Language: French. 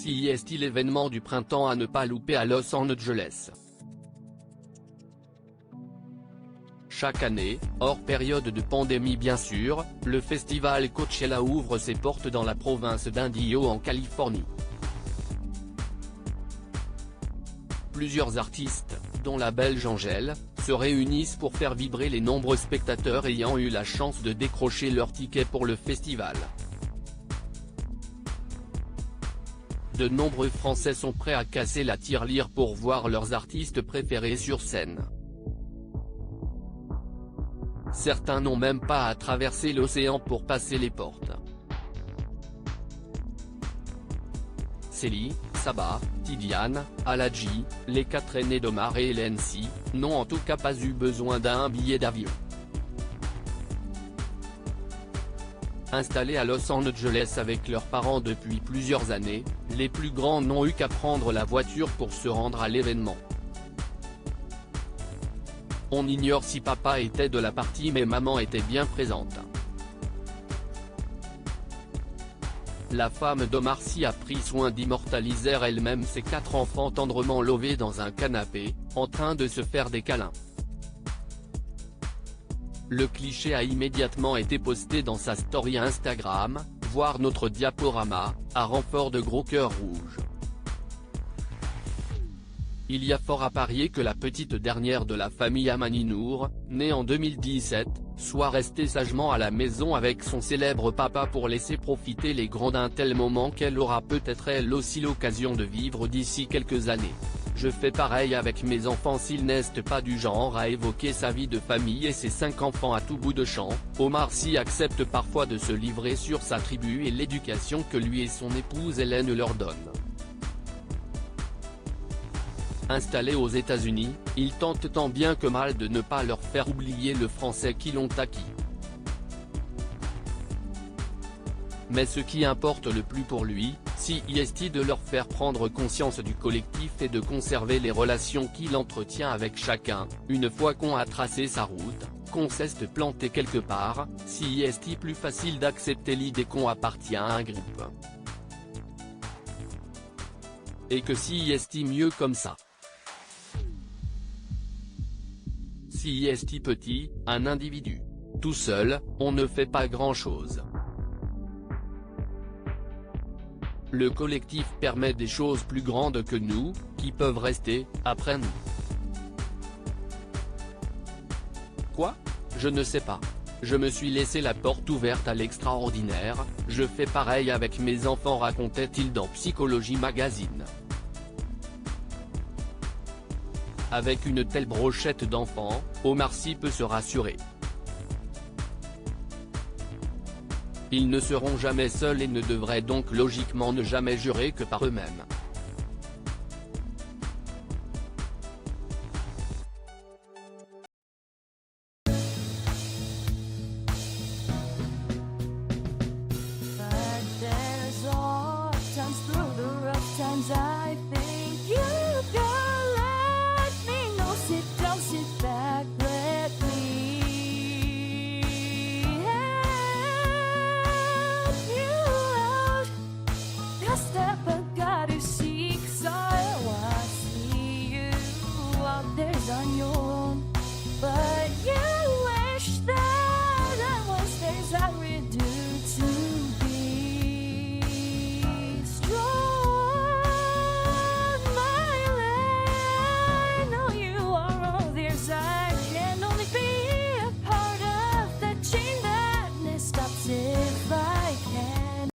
CES, l'événement du printemps à ne pas louper à Los Angeles. Chaque année, hors période de pandémie bien sûr, le festival Coachella ouvre ses portes dans la province d'Indio en Californie. Plusieurs artistes, dont la belge Angèle, se réunissent pour faire vibrer les nombreux spectateurs ayant eu la chance de décrocher leur ticket pour le festival. De nombreux Français sont prêts à casser la tirelire pour voir leurs artistes préférés sur scène. Certains n'ont même pas à traverser l'océan pour passer les portes. Célie, Saba, Tidiane, Aladji, les 4 aînés d'Omar et Lensi, n'ont en tout cas pas eu besoin d'un billet d'avion. Installés à Los Angeles avec leurs parents depuis plusieurs années, les plus grands n'ont eu qu'à prendre la voiture pour se rendre à l'événement. On ignore si papa était de la partie mais maman était bien présente. La femme d'Omar Sy a pris soin d'immortaliser elle-même ses 4 enfants tendrement levés dans un canapé, en train de se faire des câlins. Le cliché a immédiatement été posté dans sa story Instagram, voir notre diaporama, à renfort de gros cœurs rouges. Il y a fort à parier que la petite dernière de la famille Amani Nour, née en 2017, soit restée sagement à la maison avec son célèbre papa pour laisser profiter les grands d'un tel moment qu'elle aura peut-être elle aussi l'occasion de vivre d'ici quelques années. Je fais pareil avec mes enfants s'ils n'est pas du genre à évoquer sa vie de famille et ses 5 enfants à tout bout de champ. Omar Sy accepte parfois de se livrer sur sa tribu et l'éducation que lui et son épouse Hélène leur donnent. Installés aux États-Unis, il tente tant bien que mal de ne pas leur faire oublier le français qu'ils ont acquis. Mais ce qui importe le plus pour lui, c'est de leur faire prendre conscience du collectif et de conserver les relations qu'il entretient avec chacun. Une fois qu'on a tracé sa route, qu'on s'est planté quelque part, c'est plus facile d'accepter l'idée qu'on appartient à un groupe. Et que c'est mieux comme ça. C'est petit, un individu. Tout seul, on ne fait pas grand-chose. Le collectif permet des choses plus grandes que nous, qui peuvent rester, après nous. Quoi? Je ne sais pas. Je me suis laissé la porte ouverte à l'extraordinaire, je fais pareil avec mes enfants, racontait-il dans Psychologie Magazine. Avec une telle brochette d'enfants, Omar Sy peut se rassurer. Ils ne seront jamais seuls et ne devraient donc logiquement ne jamais jurer que par eux-mêmes.